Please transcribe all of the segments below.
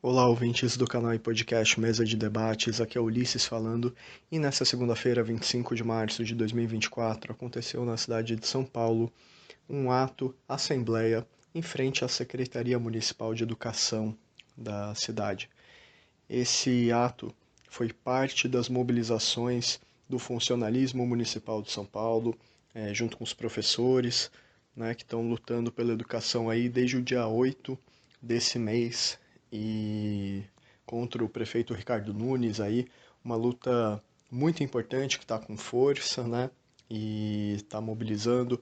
Olá, ouvintes do canal e podcast Mesa de Debates, aqui é Ulisses falando, e nesta segunda-feira, 25 de março de 2024, aconteceu na cidade de São Paulo um ato, assembleia, em frente à Secretaria Municipal de Educação da cidade. Esse ato foi parte das mobilizações do funcionalismo municipal de São Paulo, junto com os professores, que estão lutando pela educação aí desde o dia 8 desse mês, e contra o prefeito Ricardo Nunes aí, uma luta muito importante que está com força, e está mobilizando.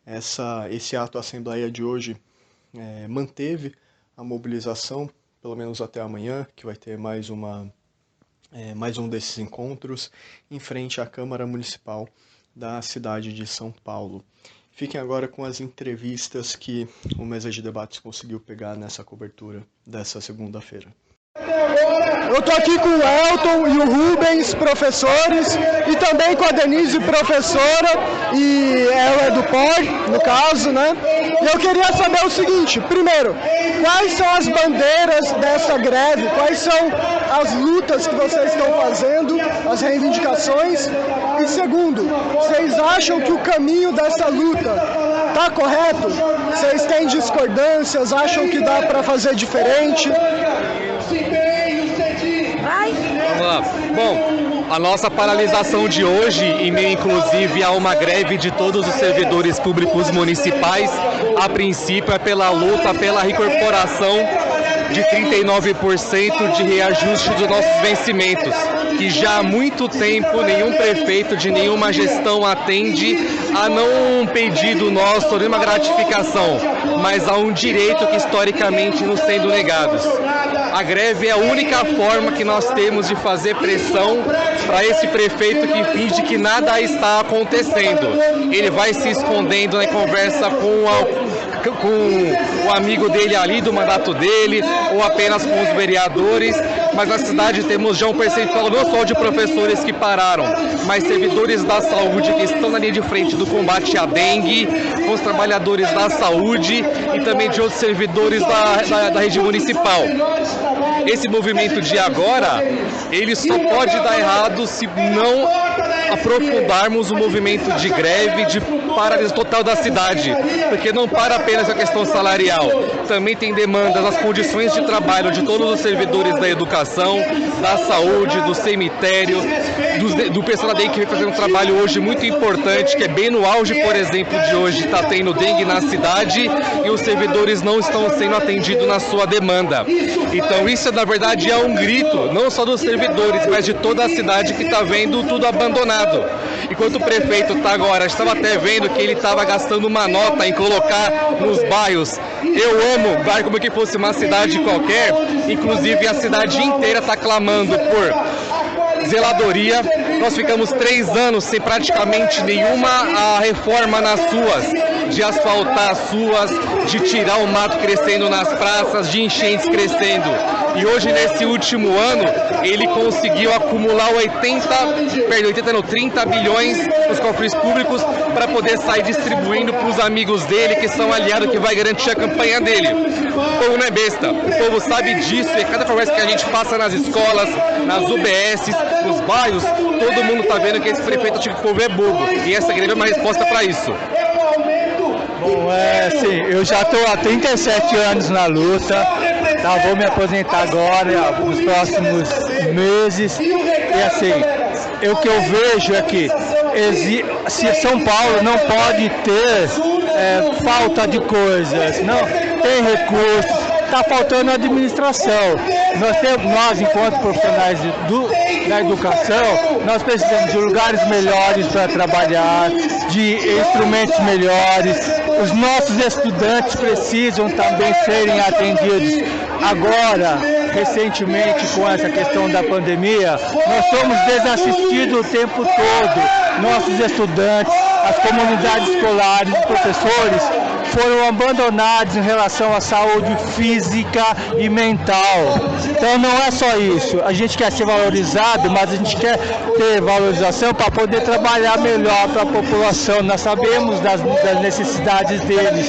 Esse ato, a Assembleia de hoje, manteve a mobilização, pelo menos até amanhã, que vai ter mais um desses encontros, em frente à Câmara Municipal da cidade de São Paulo. Fiquem agora com as entrevistas que o Mesa de Debates conseguiu pegar nessa cobertura dessa segunda-feira. Eu estou aqui com o Elton e o Rubens, professores, e também com a Denise, professora, e ela é do POR, no caso, E eu queria saber o seguinte: primeiro, quais são as bandeiras dessa greve? Quais são as lutas que vocês estão fazendo, as reivindicações? E segundo, vocês acham que o caminho dessa luta está correto? Vocês têm discordâncias? Acham que dá para fazer diferente? Vamos lá. Bom, a nossa paralisação de hoje, em meio inclusive a uma greve de todos os servidores públicos municipais, a princípio é pela luta pela reincorporação de 39% de reajuste dos nossos vencimentos, que já há muito tempo nenhum prefeito de nenhuma gestão atende a não um pedido nosso, nenhuma gratificação, mas a um direito que historicamente nos sendo negados. A greve é a única forma que nós temos de fazer pressão para esse prefeito que finge que nada está acontecendo. Ele vai se escondendo na conversa com o amigo dele ali do mandato dele, ou apenas com os vereadores, mas na cidade temos já um percentual não só de professores que pararam, mas servidores da saúde que estão na linha de frente do combate à dengue, com os trabalhadores da saúde e também de outros servidores da rede municipal. Esse movimento de agora, ele só pode dar errado se não aprofundarmos o movimento de greve, de paralisação total da cidade, porque não para apenas a questão salarial, também tem demandas nas condições de trabalho de todos os servidores da educação, da saúde, do cemitério, do pessoal da dengue que vem fazendo um trabalho hoje muito importante, que é bem no auge, por exemplo, de hoje, está tendo dengue na cidade e os servidores não estão sendo atendidos na sua demanda. Então isso, na verdade, é um grito, não só dos servidores, mas de toda a cidade que está vendo tudo abandonado. Enquanto o prefeito está agora, estava até vendo que ele estava gastando uma nota em colocar nos bairros. Eu amo bairro como que fosse uma cidade qualquer, inclusive a cidade inteira está clamando por zeladoria. Nós ficamos 3 anos sem praticamente nenhuma reforma nas ruas, de asfaltar as ruas, de tirar o mato crescendo nas praças, de enchentes crescendo. E hoje, nesse último ano, ele conseguiu acumular 30 bilhões nos cofres públicos para poder sair distribuindo para os amigos dele, que são aliados, que vai garantir a campanha dele. O povo não é besta, o povo sabe disso, e cada conversa que a gente passa nas escolas, nas UBSs, nos bairros, todo mundo está vendo que esse prefeito acha que o povo é bobo, e essa greve é uma resposta para isso. Bom, sim, eu já estou há 37 anos na luta, vou me aposentar agora, nos próximos meses, e assim, o que eu vejo é que se São Paulo não pode ter falta de coisas, não tem recursos, está faltando administração. Nós, enquanto profissionais da educação, nós precisamos de lugares melhores para trabalhar, de instrumentos melhores. Os nossos estudantes precisam também serem atendidos. Agora, recentemente, com essa questão da pandemia, nós somos desassistidos o tempo todo. Nossos estudantes, as comunidades escolares, os professores foram abandonados em relação à saúde física e mental. Então não é só isso. A gente quer ser valorizado, mas a gente quer ter valorização para poder trabalhar melhor para a população. Nós sabemos das necessidades deles.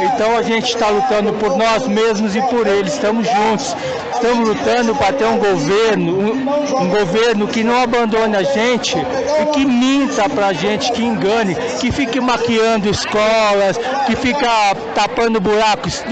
Então a gente está lutando por nós mesmos e por eles, estamos juntos. estamos lutando para ter um governo que não abandone a gente e que minta para a gente, que engane, que fique maquiando escolas, que fica tapando buracos.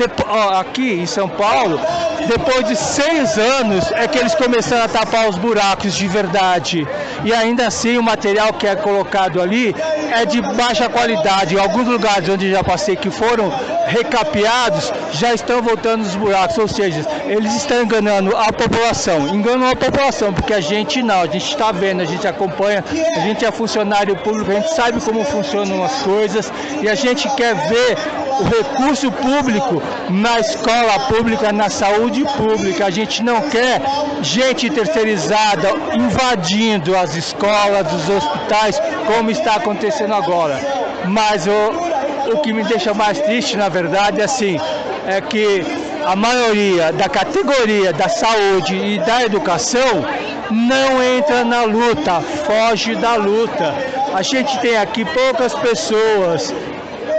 Aqui em São Paulo, depois de 6 anos é que eles começaram a tapar os buracos de verdade. E ainda assim o material que é colocado ali é de baixa qualidade. Em alguns lugares onde já passei que foram recapeados, já estão voltando os buracos. Ou seja, eles estão enganando a população. Enganam a população, porque a gente não. A gente está vendo, a gente acompanha, a gente é funcionário público, a gente sabe como funcionam as coisas e a gente quer ver o recurso público na escola pública, na saúde pública. A gente não quer gente terceirizada invadindo as escolas, os hospitais, como está acontecendo agora. Mas o que me deixa mais triste, na verdade, é que a maioria da categoria da saúde e da educação não entra na luta, foge da luta. A gente tem aqui poucas pessoas.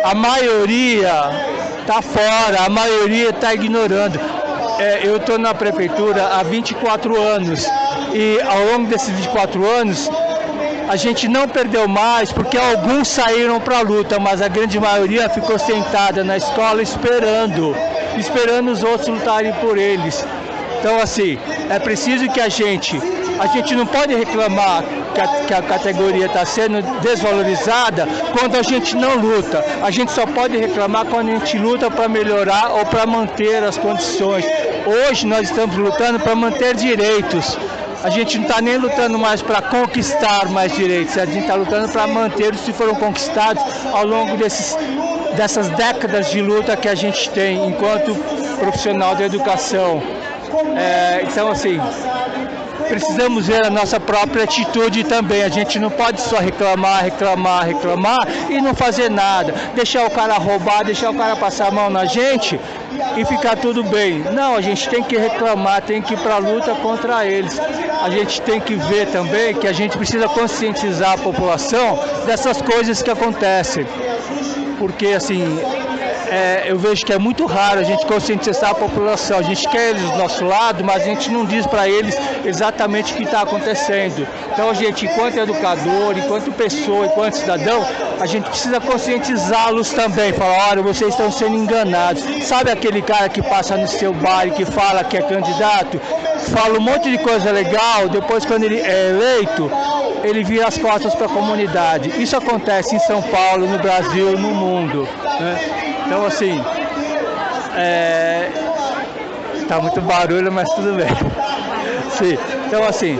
A maioria está fora, a maioria está ignorando. Eu estou na prefeitura há 24 anos e ao longo desses 24 anos a gente não perdeu mais porque alguns saíram para a luta, mas a grande maioria ficou sentada na escola esperando os outros lutarem por eles. Então assim, é preciso que a gente não pode reclamar que a categoria está sendo desvalorizada quando a gente não luta. A gente só pode reclamar quando a gente luta para melhorar ou para manter as condições. Hoje nós estamos lutando para manter direitos. A gente não está nem lutando mais para conquistar mais direitos, a gente está lutando para manter os que foram conquistados ao longo dessas décadas de luta que a gente tem enquanto profissional da educação. Então assim, precisamos ver a nossa própria atitude também. A gente não pode só reclamar e não fazer nada. Deixar o cara roubar, deixar o cara passar a mão na gente e ficar tudo bem. Não, a gente tem que reclamar, tem que ir para a luta contra eles. A gente tem que ver também que a gente precisa conscientizar a população dessas coisas que acontecem. Porque assim, eu vejo que é muito raro a gente conscientizar a população. A gente quer eles do nosso lado, mas a gente não diz para eles exatamente o que está acontecendo. Então a gente, enquanto educador, enquanto pessoa, enquanto cidadão, a gente precisa conscientizá-los também. Falar, olha, vocês estão sendo enganados. Sabe aquele cara que passa no seu bar e que fala que é candidato? Fala um monte de coisa legal, depois quando ele é eleito, ele vira as costas para a comunidade. Isso acontece em São Paulo, no Brasil, no mundo, né? Então assim, tá muito barulho, mas tudo bem. Sim. Então assim,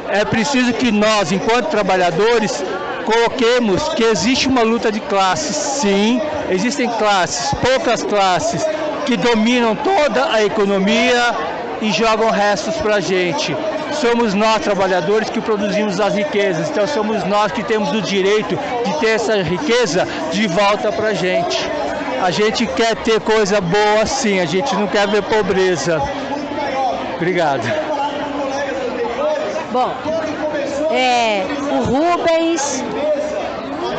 é preciso que nós, enquanto trabalhadores, coloquemos que existe uma luta de classes. Sim, existem classes, poucas classes, que dominam toda a economia e jogam restos para a gente. Somos nós, trabalhadores, que produzimos as riquezas. Então somos nós que temos o direito de ter essa riqueza de volta para a gente. A gente quer ter coisa boa sim, a gente não quer ver pobreza. Obrigado. Bom, o Rubens,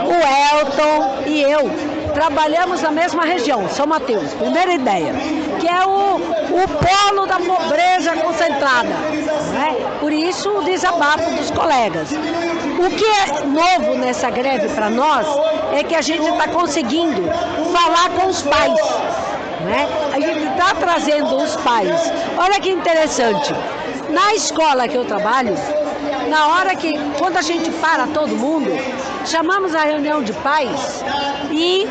o Elton e eu trabalhamos na mesma região, São Mateus, primeira ideia, que é o polo da pobreza concentrada, né? Por isso o desabafo dos colegas. O que é novo nessa greve para nós é que a gente está conseguindo falar com os pais, né? A gente está trazendo os pais. Olha que interessante, na escola que eu trabalho, na hora que, quando a gente para todo mundo, chamamos a reunião de pais e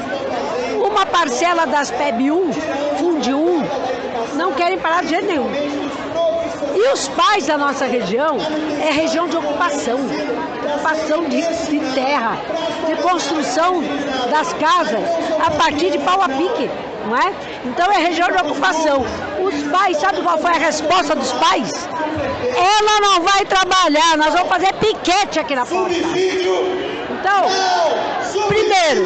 uma parcela das PEB 1, Funde 1, não querem parar de jeito nenhum. E os pais da nossa região é região de ocupação de terra, de construção das casas a partir de pau a pique, não é? Então é região de ocupação. Os pais, sabe qual foi a resposta dos pais? Ela não vai trabalhar, nós vamos fazer piquete aqui na porta. Então, primeiro,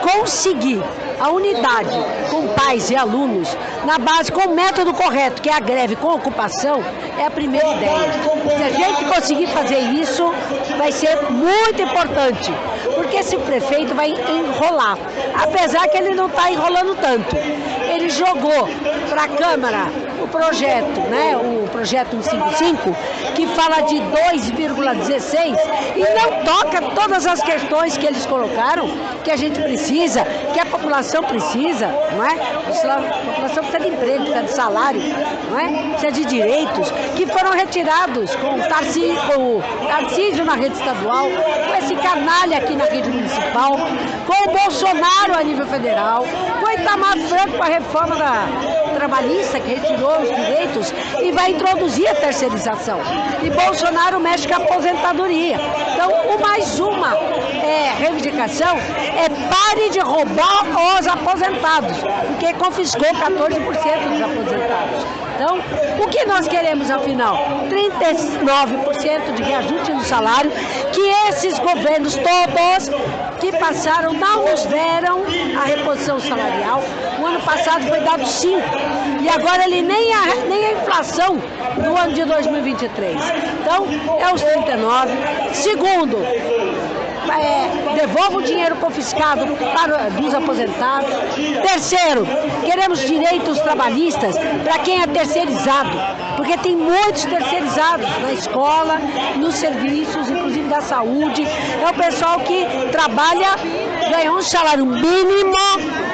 conseguir a unidade com pais e alunos na base com o método correto, que é a greve com ocupação, é a primeira ideia. Se a gente conseguir fazer isso, vai ser muito importante, porque esse prefeito vai enrolar, apesar que ele não está enrolando tanto. Ele jogou para a Câmara o projeto, né, o projeto 155, que fala de 2,16 e não toca todas as questões que eles colocaram, que a gente precisa, que a população precisa, não é? A população precisa de emprego, precisa de salário, não é? Precisa de direitos, que foram retirados com o Tarcísio na rede estadual, com esse canalha aqui na rede municipal, com o Bolsonaro a nível federal, com o Itamar Franco com a reforma trabalhista, que retirou os direitos e vai introduzir a terceirização. E Bolsonaro mexe com a aposentadoria. Então, mais uma reivindicação é pare de roubar os aposentados, porque confiscou 14% dos aposentados. Então, o que nós queremos, afinal? 39% de reajuste no salário, que esses governos todos que passaram não nos deram a reposição salarial. O ano passado foi dado 5%, e agora ele nem a inflação do ano de 2023. Então, é os 39%. Segundo, devolva o dinheiro confiscado dos aposentados. Terceiro, queremos direitos trabalhistas para quem é terceirizado, porque tem muitos terceirizados na escola, nos serviços, inclusive da saúde. É o pessoal que trabalha, ganha um salário mínimo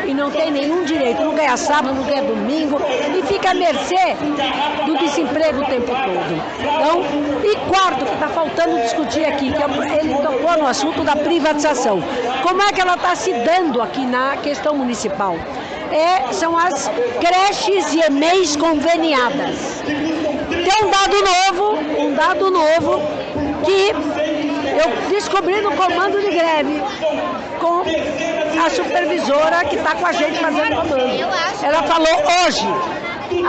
e não tem nenhum direito, não ganha sábado, não ganha domingo e fica à mercê do desemprego o tempo todo. Então, e quarto, que está faltando discutir aqui, que ele tocou no assunto da privatização. Como é que ela está se dando aqui na questão municipal? São as creches e EMEIs conveniadas. Tem um dado novo que eu descobri no comando de greve com a supervisora que está com a gente fazendo comando. Ela falou hoje,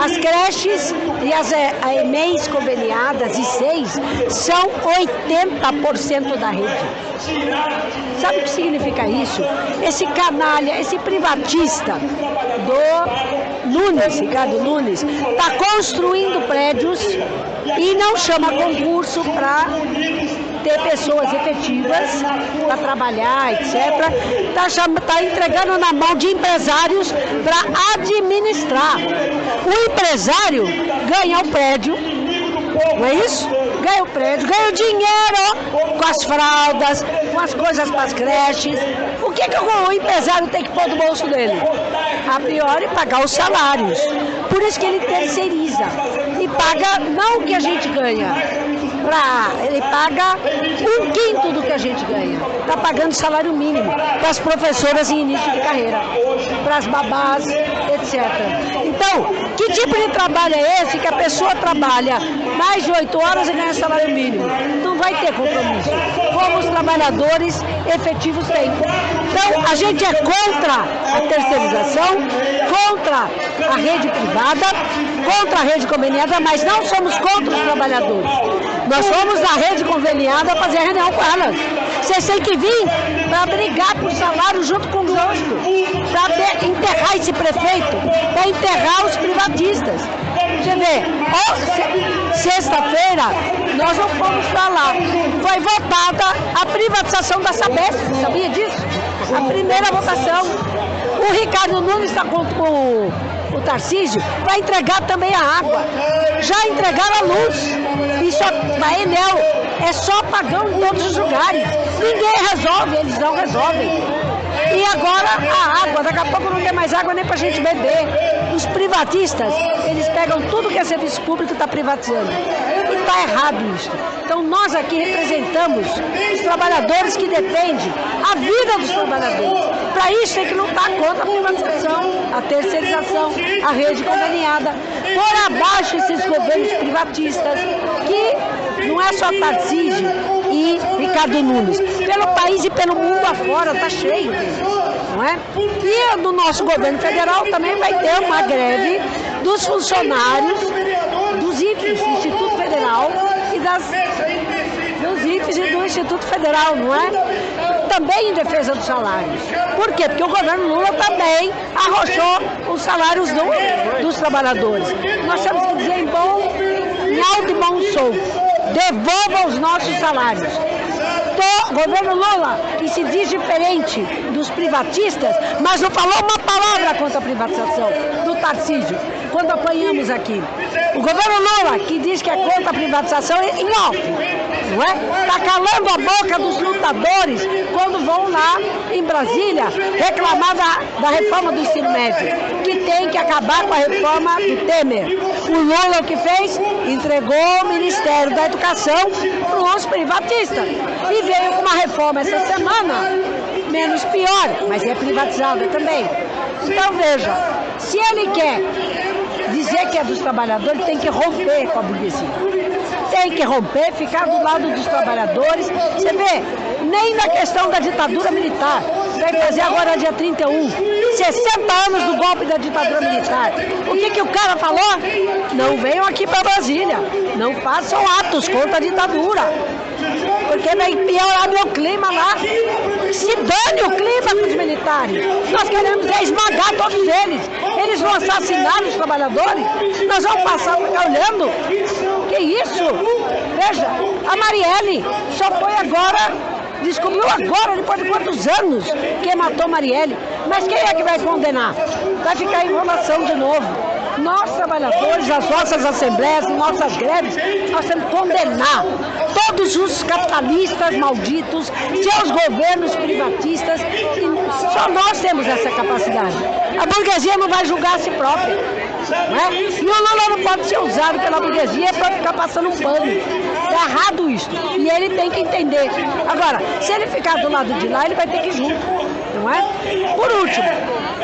as creches e as EMEIs conveniadas e 6 são 80% da rede. Sabe o que significa isso? Esse canalha, esse privatista do Nunes, Ricardo Nunes, está construindo prédios e não chama concurso para ter pessoas efetivas para trabalhar, etc. Está entregando na mão de empresários para administrar. O empresário ganha o prédio, não é isso? Ganha o prédio, ganha o dinheiro com as fraldas, com as coisas para as creches. O que o empresário tem que pôr do bolso dele? A priori, pagar os salários. Por isso que ele terceiriza. E paga não o que a gente ganha. Ele paga 1/5 do que a gente ganha. Está pagando salário mínimo para as professoras em início de carreira, para as babás, etc. Então, que tipo de trabalho é esse que a pessoa trabalha mais de 8 horas e ganha salário mínimo? Não vai ter compromisso, como os trabalhadores efetivos têm. Então, a gente é contra a terceirização, contra a rede privada, contra a rede conveniada, mas não somos contra os trabalhadores. Nós fomos na rede conveniada fazer reunião com elas. Vocês têm que vir para brigar por salário junto conosco, para enterrar esse prefeito, para enterrar os privatistas. Você vê, sexta-feira nós não fomos para lá. Foi votada a privatização da Sabesp, sabia disso? A primeira votação. O Ricardo Nunes está com o Tarcísio, vai entregar também a água. Já entregaram a luz. Isso a Enel é só apagão em todos os lugares. Ninguém resolve, eles não resolvem. E agora a água, daqui a pouco não tem mais água nem para a gente beber. Os privatistas, eles pegam tudo que é serviço público e está privatizando. E está errado isso. Então nós aqui representamos os trabalhadores que dependem, a vida dos trabalhadores. Para isso tem que lutar contra a privatização, a terceirização, a rede conveniada, por abaixo esses governos privatistas, que não é só Tarcísio e Ricardo Nunes. Pelo país e pelo mundo afora, está cheio deles, não é? E no nosso governo federal também vai ter uma greve dos funcionários dos IFES, Instituto Federal, e dos IFES e do Instituto Federal, não é? Também em defesa dos salários. Por quê? Porque o governo Lula também arrochou os salários dos trabalhadores. Nós temos que dizer em alto e bom som, devolva os nossos salários. O governo Lula, que se diz diferente dos privatistas, mas não falou uma palavra contra a privatização do Tarcísio. quando apanhamos aqui. O governo Lula, que diz que é contra a privatização, em off, não é? Está calando a boca dos lutadores quando vão lá em Brasília reclamar da reforma do ensino médio, que tem que acabar com a reforma do Temer. O Lula o que fez? Entregou o Ministério da Educação para os privatistas e veio com uma reforma essa semana, menos pior, mas é privatizada também. Então veja, se ele quer dizer que é dos trabalhadores, tem que romper com a burguesia. Tem que romper, ficar do lado dos trabalhadores. Você vê, nem na questão da ditadura militar. Vai fazer agora dia 31, 60 anos do golpe da ditadura militar. O que o cara falou? Não venham aqui para Brasília, não façam atos contra a ditadura, porque vai piorar meu clima lá. Se dane o clima com os militares. Nós queremos esmagar todos eles. Eles vão assassinar os trabalhadores. Nós vamos passar ficar olhando. Que isso? Veja, a Marielle só foi agora, descobriu agora, depois de quantos anos, quem matou Marielle. Mas quem é que vai condenar? Vai ficar enrolação de novo. Nós, trabalhadores, as nossas assembleias e nossas greves, nós temos que condenar todos os capitalistas malditos, seus governos privatistas, e só nós temos essa capacidade. A burguesia não vai julgar a si própria, não é? E o Lula não pode ser usado pela burguesia para ficar passando um pano. É errado isso, e ele tem que entender. Agora, se ele ficar do lado de lá, ele vai ter que ir junto, não é? Por último,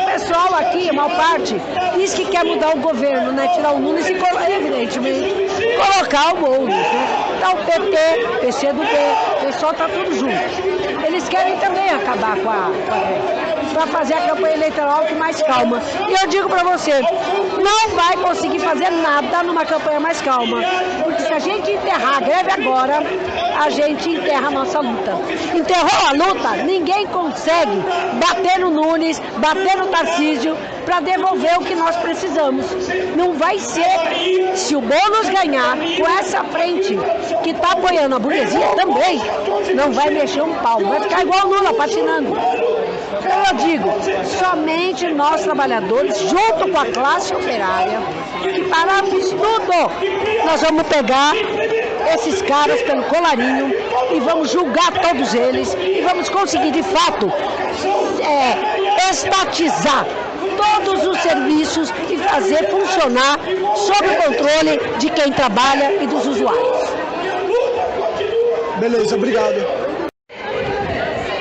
o pessoal aqui, a maior parte, diz que quer mudar o governo, né? Tirar o Nunes e, evidentemente, colocar o Boulos, né? Então, o PT, PCdoB, o pessoal está tudo junto. Eles querem também acabar com a greve, para fazer a campanha eleitoral com mais calma. E eu digo para você, não vai conseguir fazer nada numa campanha mais calma, porque se a gente enterrar a greve agora, a gente enterra a nossa luta. Enterrou a luta, ninguém consegue bater no Nunes, bater no Tarcísio, para devolver o que nós precisamos. Não vai ser, se o Boulos ganhar com essa frente que está apoiando a burguesia também, não vai mexer um pau, vai ficar igual o Lula, patinando. Então eu digo, somente nós trabalhadores, junto com a classe operária, que paramos tudo, nós vamos pegar esses caras pelo colarinho e vamos julgar todos eles e vamos conseguir de fato estatizar todos os serviços e fazer funcionar sob o controle de quem trabalha e dos usuários. Beleza, obrigado.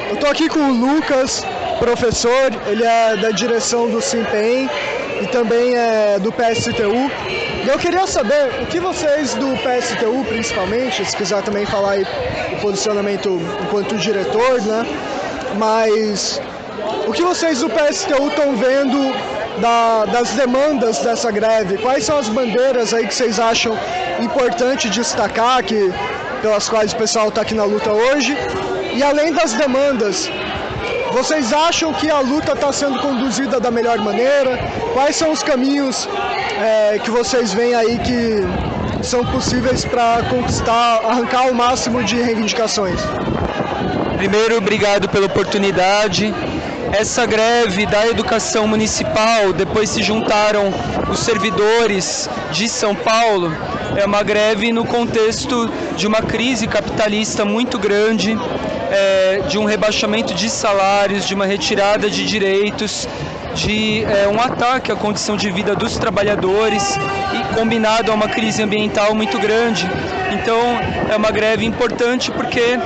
Eu estou aqui com o Lucas, professor, ele é da direção do SIMPEM e também é do PSTU. E eu queria saber o que vocês do PSTU, principalmente, se quiser também falar aí o posicionamento enquanto diretor, né? Mas o que vocês do PSTU estão vendo das demandas dessa greve? Quais são as bandeiras aí que vocês acham importante destacar, pelas quais o pessoal está aqui na luta hoje? E além das demandas, vocês acham que a luta está sendo conduzida da melhor maneira? Quais são os caminhos que vocês veem aí que são possíveis para conquistar, arrancar o máximo de reivindicações? Primeiro, obrigado pela oportunidade. Essa greve da educação municipal, depois se juntaram os servidores de São Paulo, é uma greve no contexto de uma crise capitalista muito grande, de um rebaixamento de salários, de uma retirada de direitos, de um ataque à condição de vida dos trabalhadores e combinado a uma crise ambiental muito grande. Então é uma greve importante porque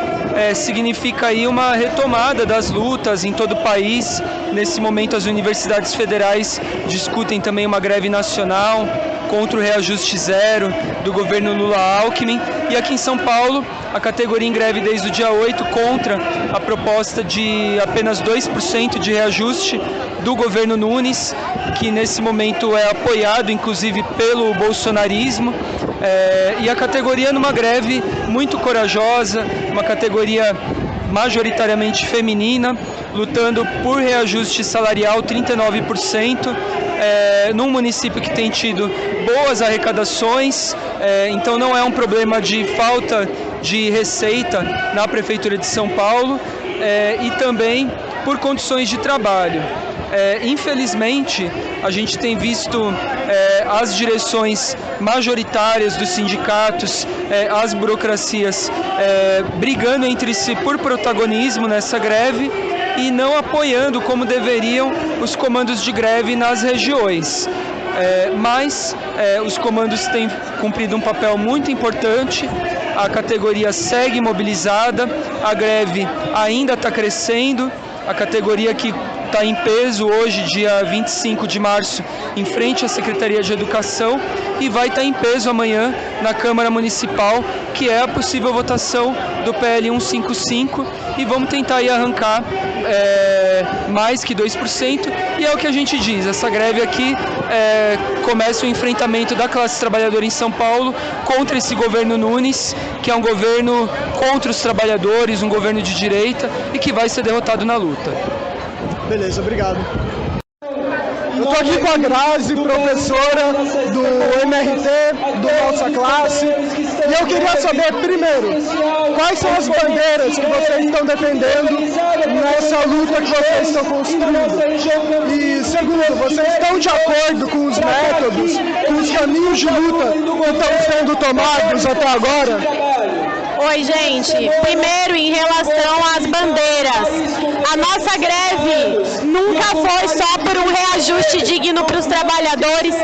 significa aí uma retomada das lutas em todo o país. Nesse momento as universidades federais discutem também uma greve nacional contra o reajuste zero do governo Lula-Alckmin. E aqui em São Paulo, a categoria em greve desde o dia 8 contra a proposta de apenas 2% de reajuste do governo Nunes, que nesse momento é apoiado inclusive pelo bolsonarismo. E a categoria numa greve muito corajosa, uma categoria majoritariamente feminina, lutando por reajuste salarial 39%, num município que tem tido boas arrecadações, então não é um problema de falta de receita na Prefeitura de São Paulo, e também por condições de trabalho. Infelizmente, a gente tem visto as direções majoritárias dos sindicatos, as burocracias brigando entre si por protagonismo nessa greve e não apoiando como deveriam os comandos de greve nas regiões. Mas os comandos têm cumprido um papel muito importante, a categoria segue mobilizada, a greve ainda está crescendo, a categoria que está em peso hoje, dia 25 de março, em frente à Secretaria de Educação, e vai estar em peso amanhã na Câmara Municipal, que é a possível votação do PL 155, e vamos tentar aí arrancar mais que 2%, e é o que a gente diz, essa greve aqui começa o enfrentamento da classe trabalhadora em São Paulo contra esse governo Nunes, que é um governo contra os trabalhadores, um governo de direita, e que vai ser derrotado na luta. Beleza, obrigado. Eu estou aqui com a Grazi, professora do MRT, do Nossa Classe, e eu queria saber, primeiro, quais são as bandeiras que vocês estão defendendo nessa luta que vocês estão construindo? E, segundo, vocês estão de acordo com os métodos, com os caminhos de luta que estão sendo tomados até agora? Oi, gente. Primeiro, em relação às bandeiras. A nossa greve nunca foi só por um reajuste digno para os trabalhadores,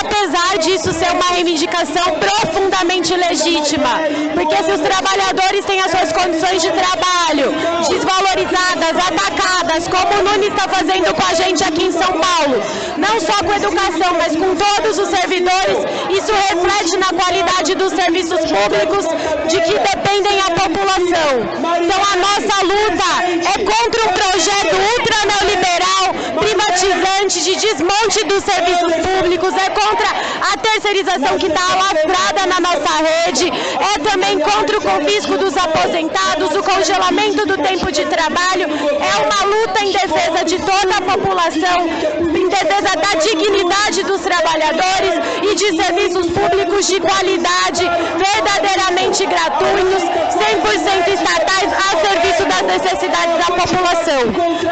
apesar disso ser uma reivindicação profundamente legítima. Porque se os trabalhadores têm as suas condições de trabalho desvalorizadas, atacadas, como o Nunes está fazendo com a gente aqui em São Paulo, não só com educação, mas com todos os servidores, isso reflete na qualidade dos serviços públicos de que dependem a população. Então a nossa luta é contra um projeto ultra neoliberal, privatizante, de desmonte dos serviços públicos, é contra a terceirização que está alastrada na nossa rede, é também contra o confisco dos aposentados, o congelamento do tempo de trabalho, é uma luta em defesa de toda a população, em defesa da dignidade dos trabalhadores e de serviços públicos de qualidade, verdadeiramente gratuitos, 100% estatais, a serviço das necessidades da população.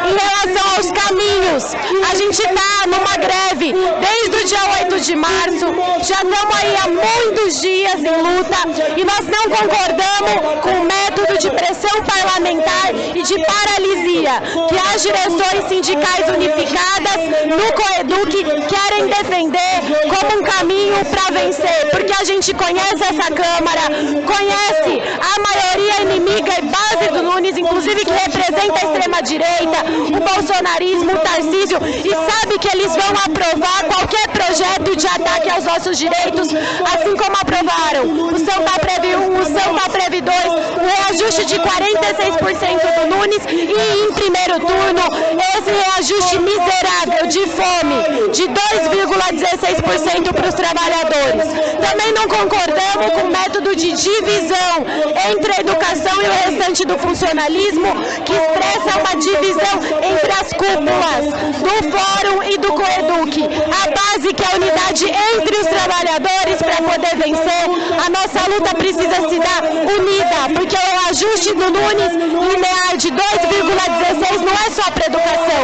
Em relação aos caminhos, a gente está numa greve desde o dia 8 de março, já estamos aí há muitos dias em luta e nós não concordamos com o método de pressão parlamentar e de paralisia que as direções sindicais unificadas no COEDUC querem defender como um caminho para vencer, porque a gente conhece essa Câmara, conhece a maioria inimiga e base do Nunes, inclusive que representa a extrema-direita, o bolsonarismo, o Tarcísio, e sabe que eles vão aprovar qualquer projeto de ataque aos nossos direitos, assim como aprovaram o Santa Prev 1, o Santa Prev 2, o reajuste de 46% do Nunes e, em primeiro turno, esse reajuste miserável de fome de 2,16% para os trabalhadores. Também não concordamos com o método de divisão entre a educação e o restante do funcionalismo, que expressa uma divisão entre as cúpulas do Fórum e do COEDUC. A base que é a unidade entre os trabalhadores para poder vencer. A nossa luta precisa se dar unida, porque o reajuste do Nunes linear de 2,16 não é só para a educação.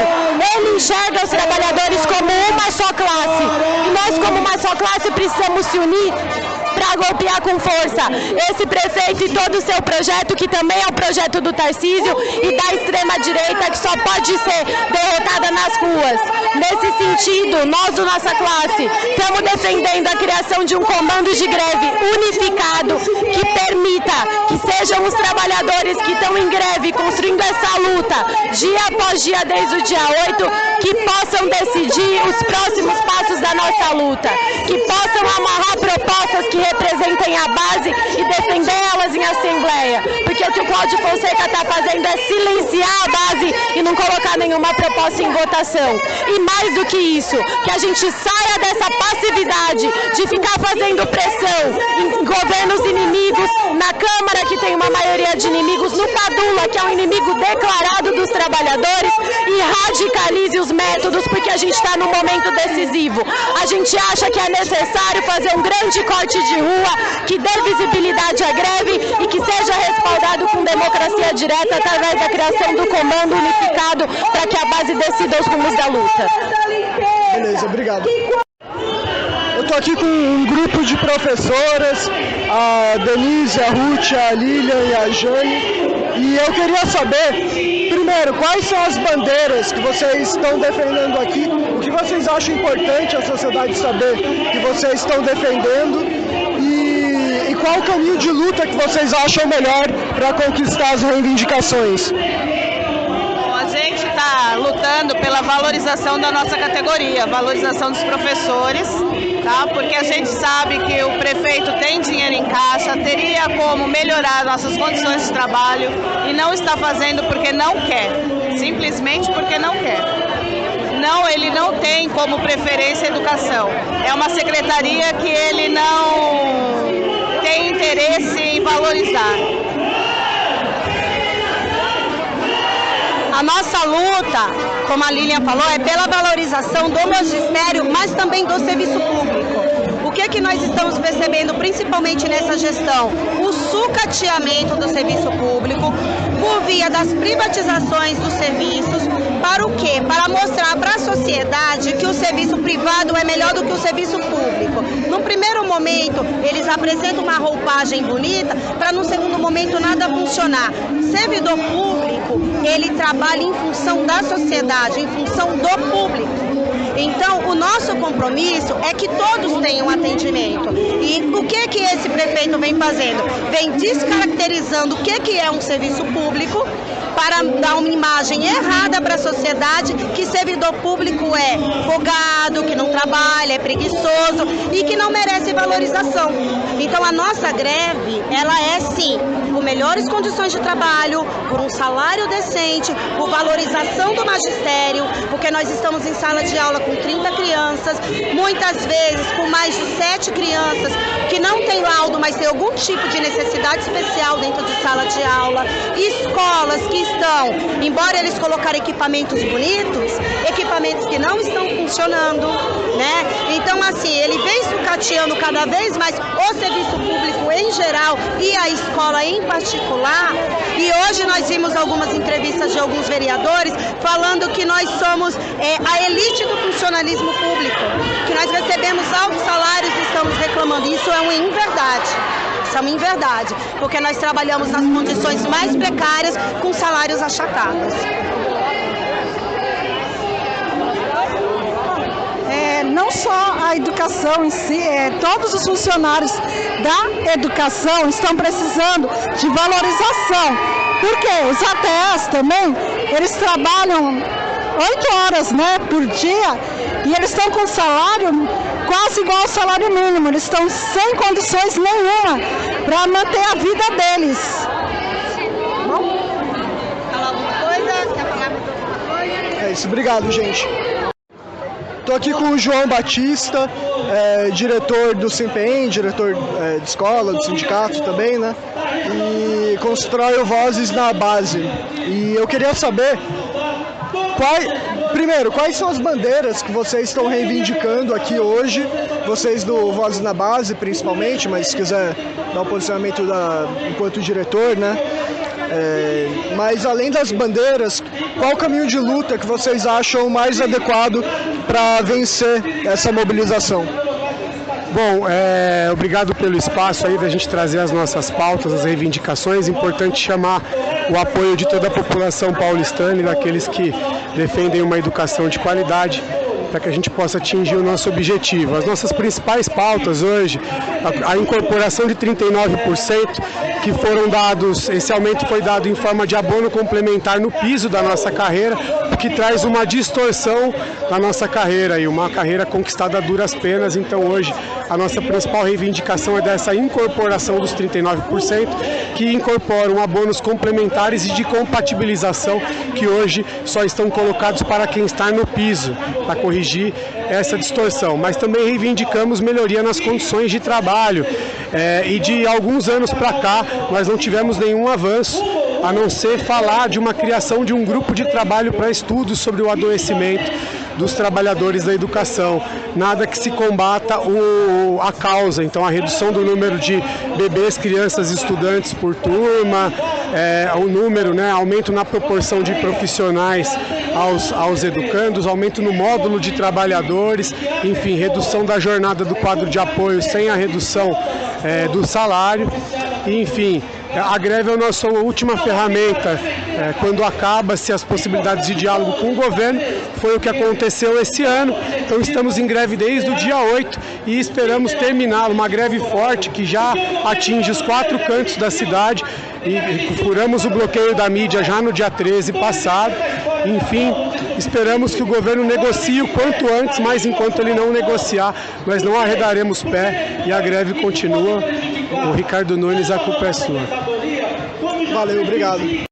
Ele enxerga os trabalhadores como uma só classe. E nós, como uma só classe, precisamos se unir para golpear com força esse prefeito e todo o seu projeto, que também é o projeto do Tarcísio e da extrema-direita, que só pode ser derrotada nas ruas. Nesse sentido, nós do Nossa Classe estamos defendendo a criação de um comando de greve unificado que permita que sejam os trabalhadores que estão em greve construindo essa luta dia após dia desde o dia 8 que possam decidir os próximos passos da nossa luta, que possam amarrar propostas que representem a base e defender elas em assembleia, porque o que o Cláudio Fonseca está fazendo é silenciar a base e não colocar nenhuma proposta em votação. E mais do que isso, que a gente saia dessa passividade de ficar fazendo pressão em governos inimigos, na Câmara, que tem uma maioria de inimigos, no Padula, que é um inimigo declarado dos trabalhadores, e radicalize os métodos, porque a gente está num momento decisivo. A gente acha que é necessário fazer um grande corte de rua, que dê visibilidade à greve e que seja respaldado Estado com democracia direta através da criação do comando unificado para que a base decida os rumos da luta. Beleza, obrigado. Eu estou aqui com um grupo de professoras, a Denise, a Ruth, a Lilian e a Jane, e eu queria saber, primeiro, quais são as bandeiras que vocês estão defendendo aqui, o que vocês acham importante a sociedade saber que vocês estão defendendo e qual o caminho de luta que vocês acham melhor para conquistar as reivindicações. A gente está lutando pela valorização da nossa categoria, valorização dos professores, tá? Porque a gente sabe que o prefeito tem dinheiro em caixa, teria como melhorar nossas condições de trabalho e não está fazendo porque não quer, simplesmente porque não quer. Não, ele não tem como preferência a educação. É uma secretaria que ele não tem interesse em valorizar. A nossa luta, como a Lilian falou, é pela valorização do magistério, mas também do serviço público. O que nós estamos percebendo, principalmente nessa gestão? O sucateamento do serviço público por via das privatizações dos serviços. Para o quê? Para mostrar para a sociedade que o serviço privado é melhor do que o serviço público. Num primeiro momento, eles apresentam uma roupagem bonita, para no segundo momento nada funcionar. Servidor público, ele trabalha em função da sociedade, em função do público. Então, o nosso compromisso é que todos tenham atendimento. E o que esse prefeito vem fazendo? Vem descaracterizando o que é um serviço público para dar uma imagem errada para a sociedade que servidor público é folgado, que não trabalha, é preguiçoso e que não merece valorização. Então, a nossa greve, ela é sim por melhores condições de trabalho, por um salário decente, por valorização do magistério, porque nós estamos em sala de aula com 30 crianças, muitas vezes com mais de 7 crianças que não têm laudo, mas têm algum tipo de necessidade especial dentro de sala de aula, escolas que estão, embora eles colocarem equipamentos bonitos, equipamentos que não estão funcionando, né? Então, assim, ele vem sucateando cada vez mais o serviço público em geral e a escola em particular. E hoje nós vimos algumas entrevistas de alguns vereadores falando que nós somos a elite do funcionalismo público, que nós recebemos altos salários e estamos reclamando. Isso é uma inverdade. Isso é uma inverdade, porque nós trabalhamos nas condições mais precárias com salários achatados. Não só a educação em si, todos os funcionários da educação estão precisando de valorização, porque os ATS também, eles trabalham 8 horas, né, por dia, e eles estão com salário quase igual ao salário mínimo, eles estão sem condições nenhuma para manter a vida deles. Bom? Falar alguma coisa? Quer falar alguma coisa? É isso, obrigado, gente. Estou aqui com o João Batista, diretor do SIMPEM, diretor de escola, do sindicato também, né? E constrói o Vozes na Base. E eu queria saber, primeiro, quais são as bandeiras que vocês estão reivindicando aqui hoje, vocês do Vozes na Base principalmente, mas se quiser dar o posicionamento enquanto diretor, né? Mas além das bandeiras, qual o caminho de luta que vocês acham mais adequado para vencer essa mobilização? Bom, obrigado pelo espaço aí da gente trazer as nossas pautas, as reivindicações. Importante chamar o apoio de toda a população paulistana e daqueles que defendem uma educação de qualidade, para que a gente possa atingir o nosso objetivo. As nossas principais pautas hoje, a incorporação de 39%, que foram dados, esse aumento foi dado em forma de abono complementar no piso da nossa carreira, o que traz uma distorção na nossa carreira, e uma carreira conquistada a duras penas. Então hoje a nossa principal reivindicação é dessa incorporação dos 39%, que incorporam abonos complementares e de compatibilização, que hoje só estão colocados para quem está no piso, para corrigir essa distorção. Mas também reivindicamos melhoria nas condições de trabalho, e de alguns anos para cá nós não tivemos nenhum avanço, a não ser falar de uma criação de um grupo de trabalho para estudos sobre o adoecimento dos trabalhadores da educação, nada que se combata a causa. Então, a redução do número de bebês, crianças e estudantes por turma, o número, né, aumento na proporção de profissionais aos educandos, aumento no módulo de trabalhadores, enfim, redução da jornada do quadro de apoio sem a redução do salário, enfim. A greve é a nossa última ferramenta quando acaba-se as possibilidades de diálogo com o governo. Foi o que aconteceu esse ano. Então estamos em greve desde o dia 8 e esperamos terminar uma greve forte que já atinge os 4 cantos da cidade. E furamos o bloqueio da mídia já no dia 13 passado. Enfim, esperamos que o governo negocie o quanto antes, mas enquanto ele não negociar, nós não arredaremos pé e a greve continua. O Ricardo Nunes, a culpa é sua. Valeu, obrigado.